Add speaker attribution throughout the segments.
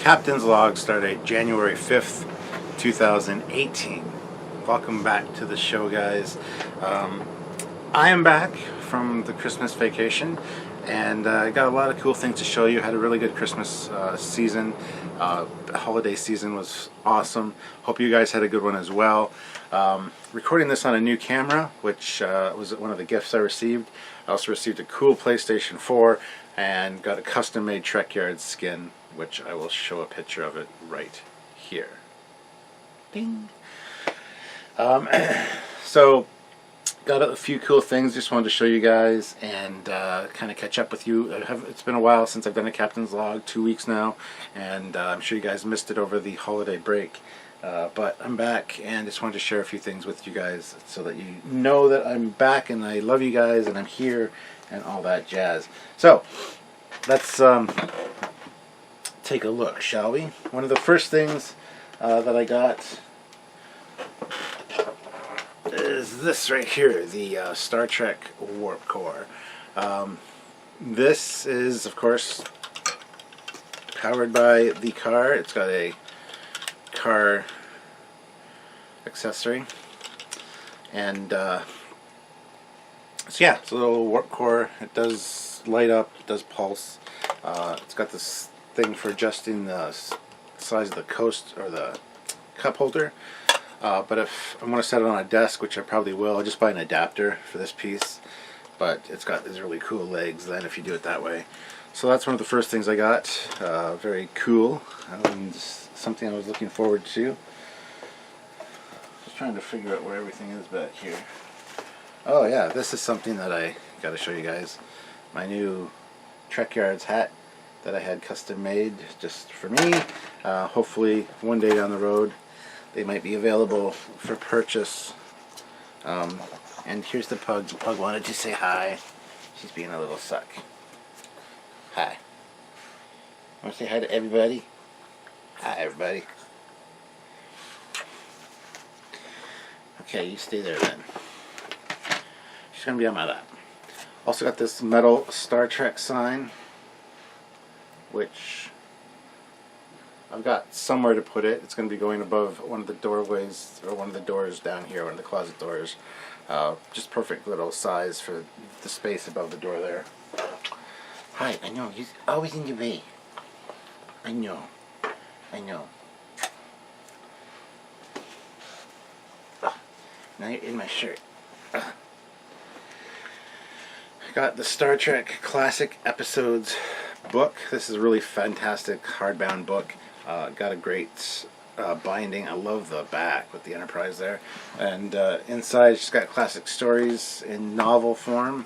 Speaker 1: Captain's Log started January 5th, 2018. Welcome back to the show, guys. I am back from the Christmas vacation, and I got a lot of cool things to show you. Had a really good Christmas season. Holiday season was awesome. Hope you guys had a good one as well. Recording this on a new camera, which was one of the gifts I received. I also received a cool PlayStation 4 and got a custom-made Trekyards skin, which I will show a picture of it right here. Ding! So, got a few cool things. Just wanted to show you guys and kind of catch up with you. It's been a while since I've done a Captain's Log, 2 weeks now, and I'm sure you guys missed it over the holiday break. But I'm back and just wanted to share a few things with you guys so that you know that I'm back and I love you guys and I'm here and all that jazz. So, let's take a look, shall we? One of the first things that I got is this right here, the Star Trek Warp Core. This is, of course, powered by the car. It's got a car accessory, and so yeah, it's a little warp core. It does light up, it does pulse. It's got this thing for adjusting the size of the coast or the cup holder. But if I want to set it on a desk, which I probably will, I'll just buy an adapter for this piece. But it's got these really cool legs then if you do it that way. So that's one of the first things I got. Very cool. Something I was looking forward to. Just trying to figure out where everything is back here. Oh yeah, this is something that I got to show you guys. My new Trekyards hat that I had custom made just for me. Hopefully one day down the road they might be available for purchase. And here's the pug. The pug wanted to say hi. She's being a little suck. Hi. Want to say hi to everybody? Hi, everybody. Okay, you stay there then. She's going to be on my lap. Also got this metal Star Trek sign, which I've got somewhere to put it. It's going to be going above one of the doorways, or one of the doors down here, one of the closet doors. Just perfect little size for the space above the door there. Hi, I know, he's always in your way. I know. I know. Now you're in my shirt. I got the Star Trek Classic Episodes book. This is a really fantastic hardbound book. Got a great binding. I love the back with the Enterprise there. And inside it's got classic stories in novel form.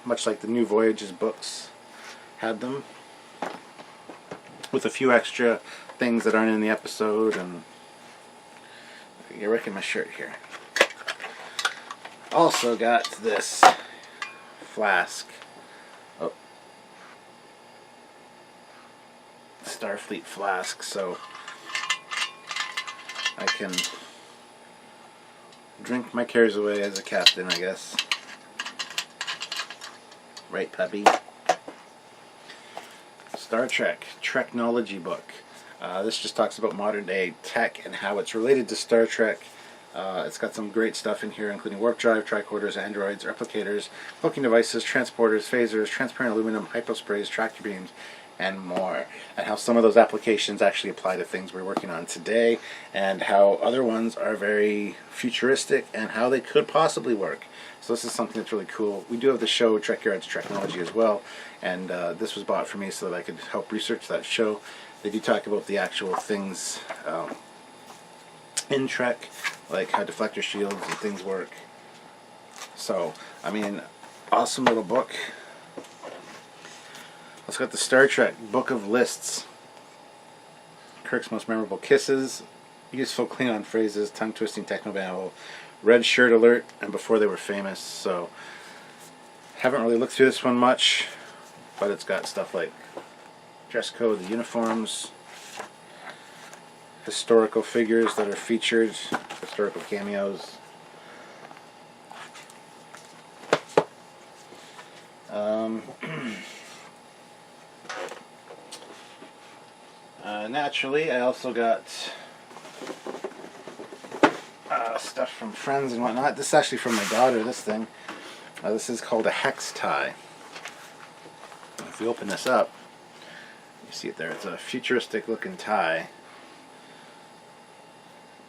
Speaker 1: Much like the New Voyages books had them. With a few extra things that aren't in the episode. And you're wrecking my shirt here. Also got this flask. Oh. Starfleet flask, so I can drink my cares away as a captain, I guess. Right, puppy? Star Trek Technology book. This just talks about modern day tech and how it's related to Star Trek. It's got some great stuff in here, including warp drive, tricorders, androids, replicators, cloaking devices, transporters, phasers, transparent aluminum, hyposprays, tractor beams, and more. And how some of those applications actually apply to things we're working on today, and how other ones are very futuristic, and how they could possibly work. So this is something that's really cool. We do have the show Trekyards Technology as well, and this was bought for me so that I could help research that show. They do talk about the actual things in Trek, like how deflector shields and things work. So, I mean, awesome little book. Also got the Star Trek Book of Lists. Kirk's most memorable kisses, useful Klingon phrases, tongue-twisting technobabble, red shirt alert, and before they were famous. So, haven't really looked through this one much, but it's got stuff like dress code, the uniforms, historical figures that are featured, historical cameos. Naturally, I also got stuff from friends and whatnot. This is actually from my daughter, this thing. This is called a Hex Tie. If we open this up, you see it there. It's a futuristic looking tie.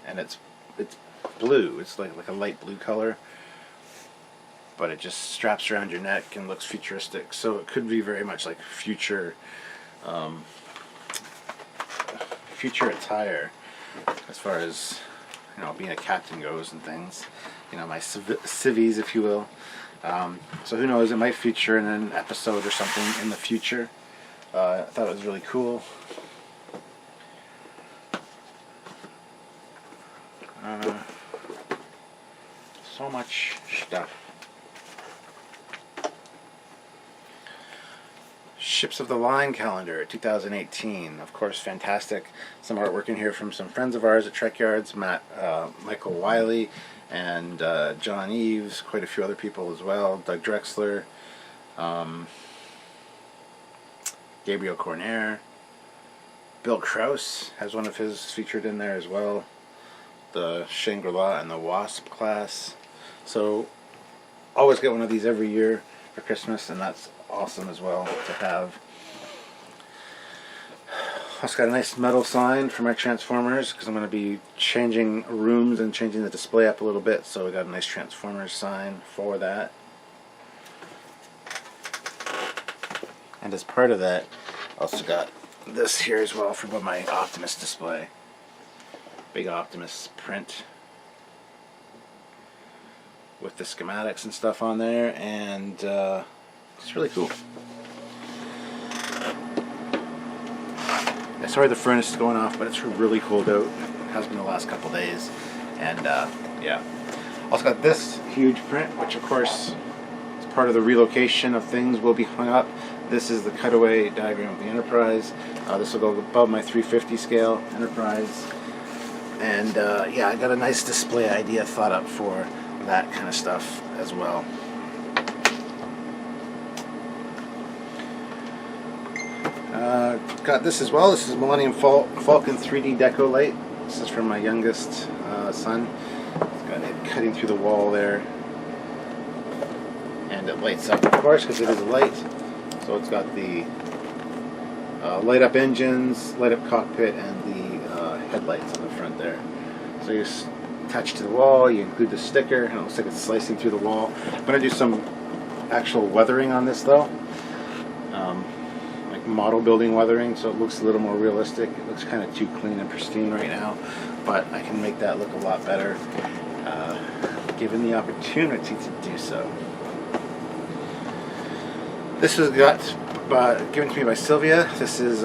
Speaker 1: And it's blue. It's like a light blue color. But it just straps around your neck and looks futuristic. So it could be very much like future attire as far as, you know, being a captain goes and things. You know, my civvies, if you will. So who knows, it might feature in an episode or something in the future. I thought it was really cool. So much stuff. Ships of the Line calendar 2018, of course, fantastic. Some artwork in here from some friends of ours at Trekyards, Michael Wiley and John Eves, quite a few other people as well, Doug Drexler, Gabriel Cornair, Bill Krause has one of his featured in there as well, the Shangri-La and the Wasp class. So always get one of these every year for Christmas, and that's awesome as well to have. Also got a nice metal sign for my Transformers, because I'm going to be changing rooms and changing the display up a little bit, so we got a nice Transformers sign for that. And as part of that, also got this here as well for my Optimus display. Big Optimus print with the schematics and stuff on there, and it's really cool. Sorry the furnace is going off, but it's really cold out. It has been the last couple days. And yeah. Also got this huge print, which of course is part of the relocation of things will be hung up. This is the cutaway diagram of the Enterprise. This will go above my 350 scale Enterprise. And yeah, I got a nice display idea thought up for that kind of stuff as well. Got this as well. This is Millennium Falcon 3D Deco Light. This is from my youngest son. It's got it cutting through the wall there. And it lights up, of course, because it is a light. So it's got the light up engines, light up cockpit, and the headlights on the front there. So you just attach to the wall, you include the sticker, and it looks like it's slicing through the wall. I'm going to do some actual weathering on this though. Like model building weathering, so it looks a little more realistic. It looks kind of too clean and pristine right now, but I can make that look a lot better given the opportunity to do so. This was given to me by Sylvia. This is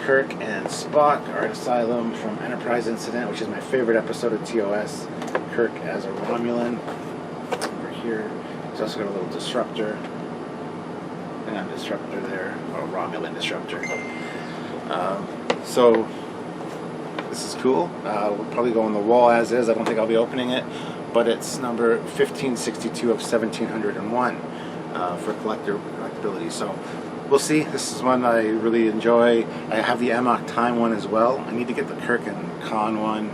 Speaker 1: Kirk and Spock, Art Asylum from Enterprise Incident, which is my favorite episode of TOS. Kirk as a Romulan. Over here, he's also got a little Disruptor. And a Disruptor there, or Romulan Disruptor. So this is cool. We'll probably go on the wall as is. I don't think I'll be opening it, but it's number 1562 of 1701 for collectability. So we'll see. This is one I really enjoy. I have the Amok Time one as well. I need to get the Kirk and Khan one.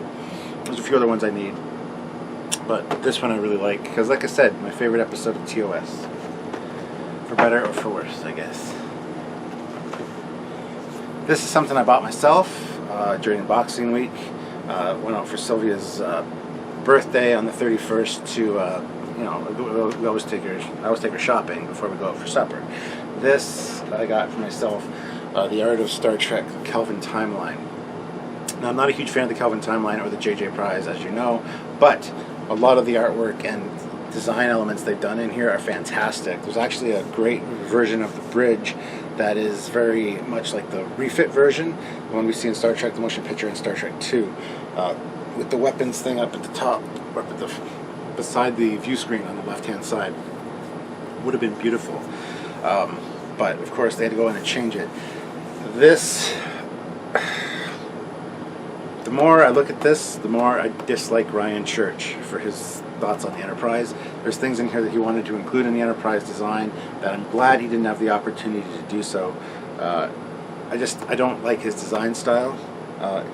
Speaker 1: There's a few other ones I need, but this one I really like because, like I said, my favorite episode of TOS. For better or for worse, I guess. This is something I bought myself during Boxing Week. Went out for Sylvia's birthday on the 31st to, you know, I always take her shopping before we go out for supper. This I got for myself, the Art of Star Trek Kelvin Timeline. Now, I'm not a huge fan of the Kelvin Timeline or the JJ Prize, as you know, but a lot of the artwork and design elements they've done in here are fantastic. There's actually a great version of the bridge that is very much like the refit version, the one we see in Star Trek the Motion Picture and Star Trek 2, with the weapons thing up at the top, or up at beside the view screen on the left-hand side. Would have been beautiful, but of course they had to go in and change it. This, the more I look at this, the more I dislike Ryan Church for his thoughts on the Enterprise. There's things in here that he wanted to include in the Enterprise design that I'm glad he didn't have the opportunity to do so. I don't like his design style.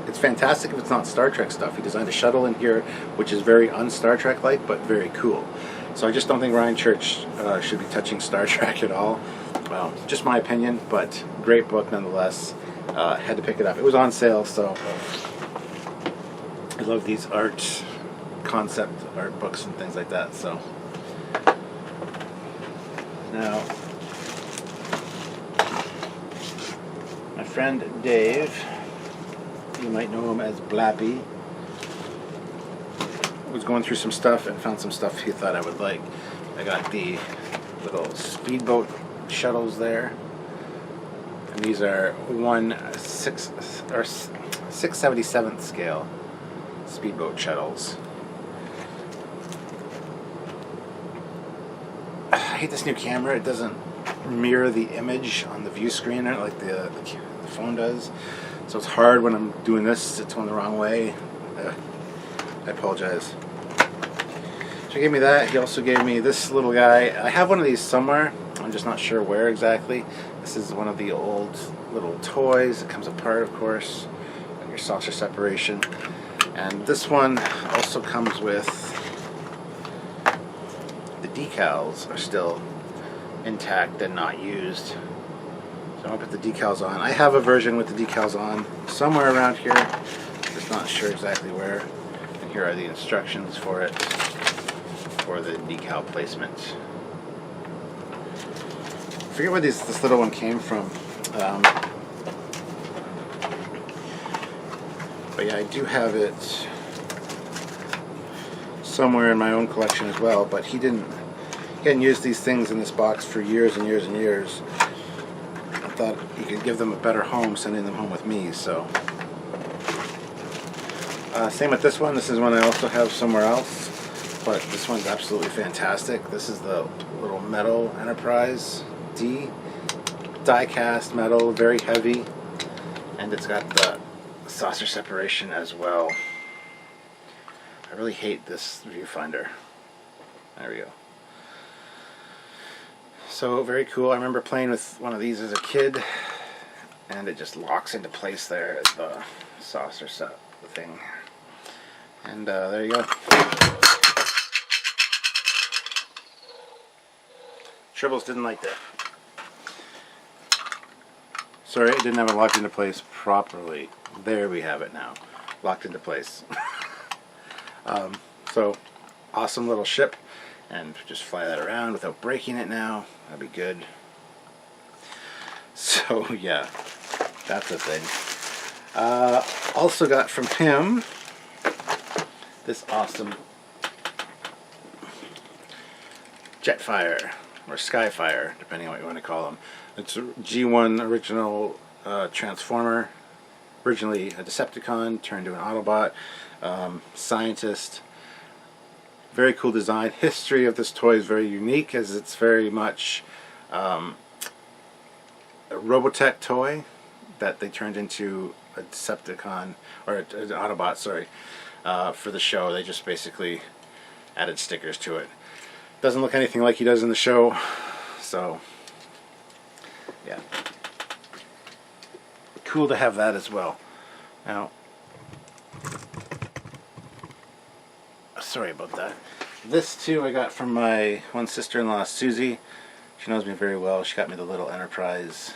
Speaker 1: It's fantastic if it's not Star Trek stuff. He designed a shuttle in here, which is very un-Star Trek-like, but very cool. So I just don't think Ryan Church should be touching Star Trek at all. Well, just my opinion, but great book nonetheless. Had to pick it up. It was on sale, so I love these concept art books and things like that. So now, my friend Dave, you might know him as Blappy, was going through some stuff and found some stuff he thought I would like. I got the little speedboat shuttles there, and these are 6/77th scale speedboat shuttles. I hate this new camera. It doesn't mirror the image on the view screen like the phone does, so it's hard when I'm doing this. It's going the wrong way. I apologize. So he gave me that. He also gave me this little guy. I have one of these somewhere. I'm just not sure where exactly. This is one of the old little toys. It comes apart, of course, and your saucer separation. And this one also comes with the decals are still intact and not used. So I'll put the decals on. I have a version with the decals on somewhere around here. Just not sure exactly where. And here are the instructions for it, for the decal placement. I forget where this little one came from. But yeah, I do have it somewhere in my own collection as well. But he hadn't used these things in this box for years and years and years. I thought he could give them a better home sending them home with me. So same with this one. This is one I also have somewhere else, but this one's absolutely fantastic. This is the little metal Enterprise D, die cast metal, very heavy, and it's got the saucer separation as well. I really hate this viewfinder. There we go. So very cool. I remember playing with one of these as a kid, and it just locks into place there as the saucer set thing. And there you go. Tribbles didn't like that. Sorry, it didn't have it locked into place properly. There we have it now. Locked into place. So, awesome little ship. And just fly that around without breaking it now. That'd be good. So, yeah. That's a thing. Also got from him this awesome Jetfire. Or Skyfire, depending on what you want to call them. It's a G1 original Transformer. Originally a Decepticon, turned to an Autobot. Scientist. Very cool design. History of this toy is very unique, as it's very much a Robotech toy that they turned into a Decepticon, or an Autobot, sorry, for the show. They just basically added stickers to it. Doesn't look anything like he does in the show, so yeah, cool to have that as well. Now, sorry about that. This too I got from my one sister-in-law, Susie. She knows me very well. She got me the little Enterprise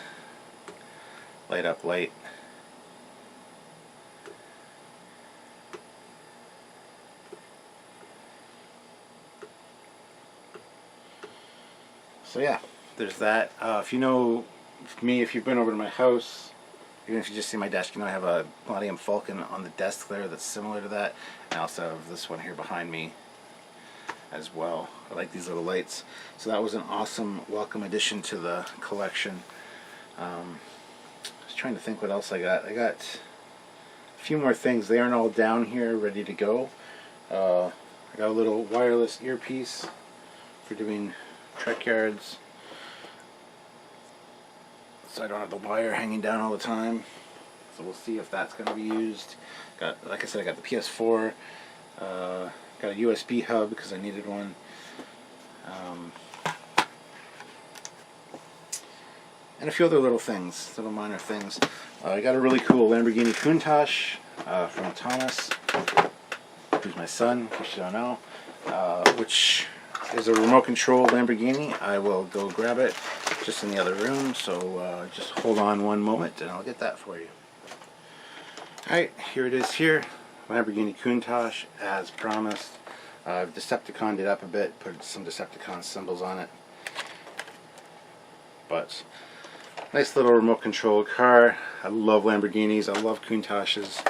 Speaker 1: light up light. So yeah, there's that. If you know me, if you've been over to my house, even if you just see my desk, you know I have a Millennium Falcon on the desk there that's similar to that. I also have this one here behind me as well. I like these little lights. So that was an awesome welcome addition to the collection. I was trying to think what else I got. I got a few more things. They aren't all down here ready to go. I got a little wireless earpiece for doing Trekyards, so I don't have the wire hanging down all the time. So we'll see if that's going to be used. Like I said, I got the PS4. Got a USB hub because I needed one. and a few other little things, little minor things. I got a really cool Lamborghini Countach from Thomas, who's my son, in case you don't know, which is a remote control Lamborghini. I will go grab it just in the other room, so just hold on one moment and I'll get that for you. Alright, here it is here, Lamborghini Countach as promised. I've Decepticoned it up a bit, put some Decepticon symbols on it. But nice little remote control car. I love Lamborghinis, I love Countaches,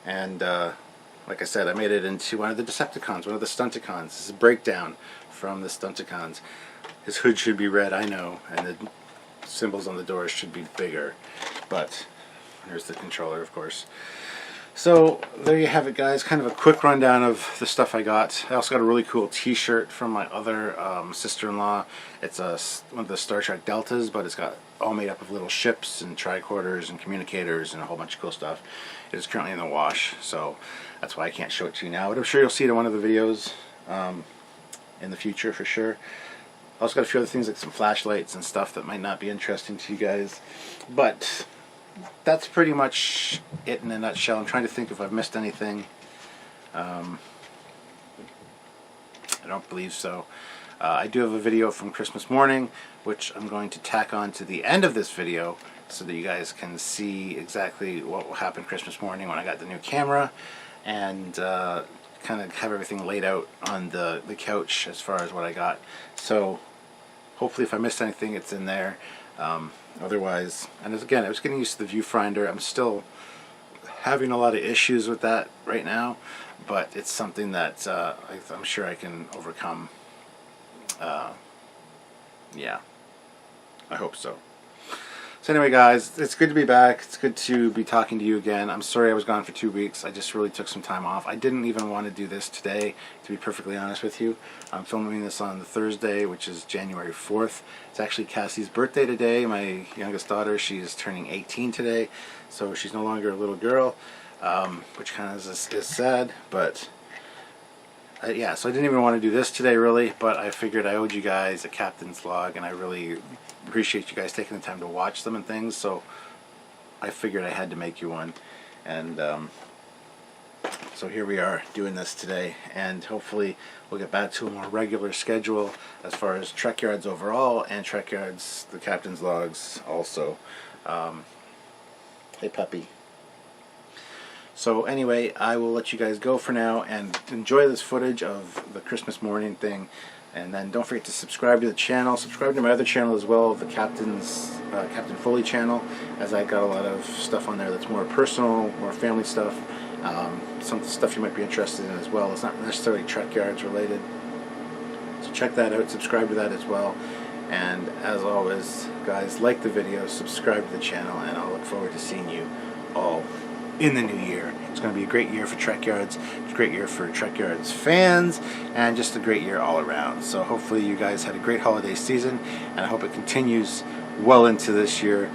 Speaker 1: and like I said, I made it into one of the Decepticons, one of the Stunticons. This is a breakdown from the Stunticons. His hood should be red, I know, and the symbols on the doors should be bigger, but here's the controller, of course. So there you have it, guys, kind of a quick rundown of the stuff I got. I also got a really cool t-shirt from my other sister-in-law. It's one of the Star Trek Deltas, but it's got all made up of little ships and tricorders and communicators and a whole bunch of cool stuff. It is currently in the wash, so that's why I can't show it to you now, but I'm sure you'll see it in one of the videos in the future for sure. I also got a few other things like some flashlights and stuff that might not be interesting to you guys, but that's pretty much it in a nutshell. I'm trying to think if I've missed anything. I don't believe so. I do have a video from Christmas morning, which I'm going to tack on to the end of this video so that you guys can see exactly what will happen Christmas morning when I got the new camera, and kind of have everything laid out on the couch as far as what I got. So hopefully if I missed anything, it's in there. Otherwise, and again, I was getting used to the viewfinder. I'm still having a lot of issues with that right now, but it's something that I'm sure I can overcome. Yeah, I hope so. So anyway, guys, it's good to be back. It's good to be talking to you again. I'm sorry I was gone for 2 weeks. I just really took some time off. I didn't even want to do this today, to be perfectly honest with you. I'm filming this on the Thursday, which is January 4th. It's actually Cassie's birthday today. My youngest daughter, she's turning 18 today, so she's no longer a little girl, which kind of is sad, but yeah, so I didn't even want to do this today really, but I figured I owed you guys a captain's log, and I really appreciate you guys taking the time to watch them and things, so I figured I had to make you one. And so here we are doing this today, and hopefully we'll get back to a more regular schedule as far as Trekyards overall and Trekyards, the captain's logs also. Hey puppy. So anyway, I will let you guys go for now and enjoy this footage of the Christmas morning thing. And then don't forget to subscribe to the channel. Subscribe to my other channel as well, the Captain Foley channel, as I got a lot of stuff on there that's more personal, more family stuff. Some stuff you might be interested in as well. It's not necessarily Trekyards related. So check that out, subscribe to that as well. And as always, guys, like the video, subscribe to the channel, and I'll look forward to seeing you all in the new year. It's going to be a great year for Trekyards. It's a great year for Trekyards fans, and just a great year all around. So hopefully you guys had a great holiday season, and I hope it continues well into this year,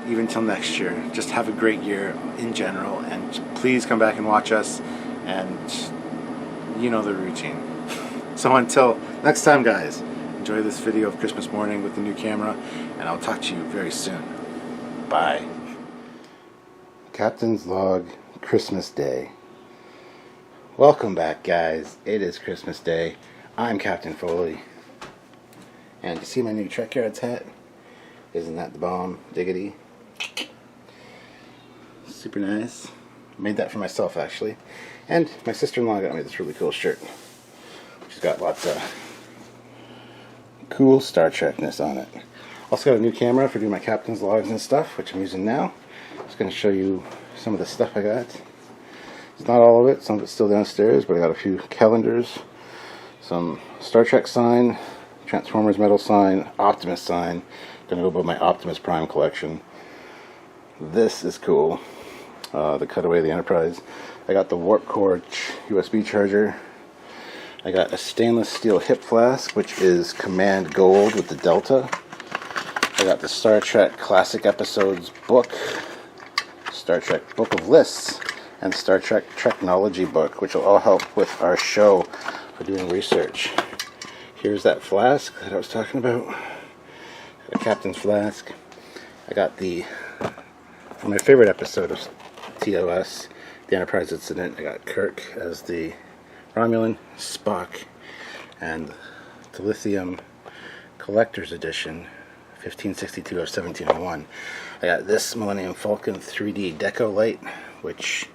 Speaker 1: even till next year. Just have a great year in general, and please come back and watch us, and you know the routine. So until next time, guys, enjoy this video of Christmas morning with the new camera, and I'll talk to you very soon. Bye. Captain's Log, Christmas Day. Welcome back, guys. It is Christmas Day. I'm Captain Foley. And you see my new Trekyards hat? Isn't that the bomb? Diggity. Super nice. Made that for myself, actually. And my sister-in-law got me this really cool shirt. She's got lots of cool Star Trek-ness on it. Also got a new camera for doing my captain's logs and stuff, which I'm using now. Just going to show you some of the stuff I got. It's not all of it, some of it's still downstairs, but I got a few calendars, some Star Trek sign, Transformers metal sign, Optimus sign. Going to go above my Optimus Prime collection. This is cool. The Cutaway of the Enterprise. I got the Warp Core USB charger. I got a stainless steel hip flask, which is Command Gold with the Delta. I got the Star Trek Classic Episodes book, Star Trek Book of Lists, and Star Trek Technology book, which will all help with our show for doing research. Here's that flask that I was talking about. A captain's flask. I got my favorite episode of TOS, the Enterprise Incident. I got Kirk as the Romulan, Spock, and the Lithium Collector's Edition, 1562 of 1701. I got this Millennium Falcon 3D Deco Light, which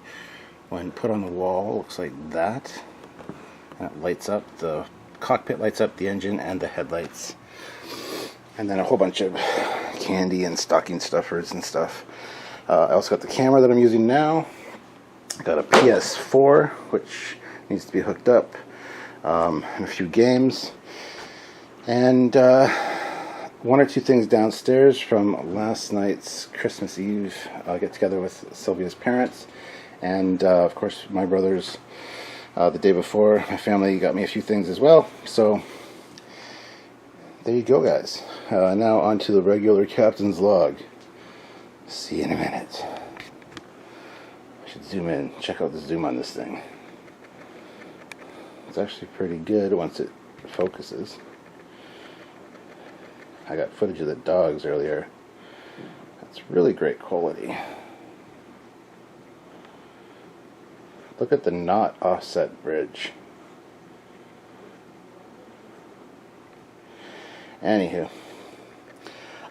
Speaker 1: when put on the wall looks like that. That lights up, the cockpit lights up, the engine, and the headlights. And then a whole bunch of candy and stocking stuffers and stuff. I also got the camera that I'm using now. I got a PS4, which needs to be hooked up, and a few games. And one or two things downstairs from last night's Christmas Eve get together with Sylvia's parents. And of course my brothers, the day before, my family got me a few things as well. So there you go, guys. Now on to the regular captain's log. See you in a minute. I should zoom in, check out the zoom on this thing. It's actually pretty good once it focuses. I got footage of the dogs earlier. That's really great quality. Look at the not offset bridge. Anywho,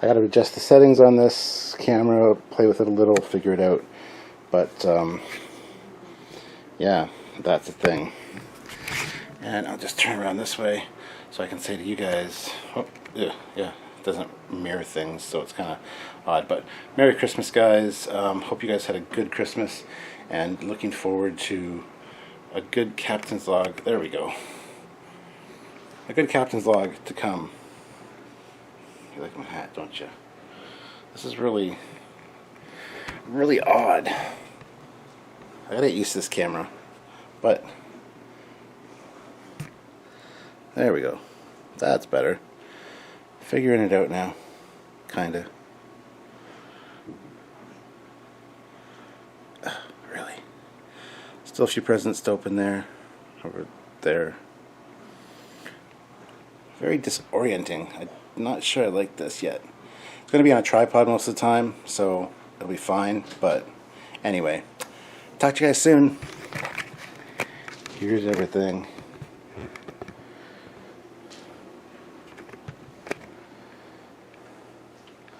Speaker 1: I gotta adjust the settings on this camera, play with it a little, figure it out. But yeah, that's the thing. And I'll just turn around this way so I can say to you guys, oh, yeah, it doesn't mirror things, so it's kind of odd. But Merry Christmas, guys. Hope you guys had a good Christmas, and looking forward to a good captain's log. There we go. A good captain's log to come. You like my hat, don't you? This is really, really odd. I gotta get used to this camera, but there we go. That's better. Figuring it out now, kinda. Really. Still a few presents to open there, over there. Very disorienting. I'm not sure I like this yet. It's going to be on a tripod most of the time, so it'll be fine. But anyway, talk to you guys soon. Here's everything.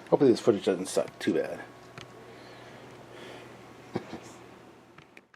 Speaker 1: Hopefully this footage doesn't suck too bad.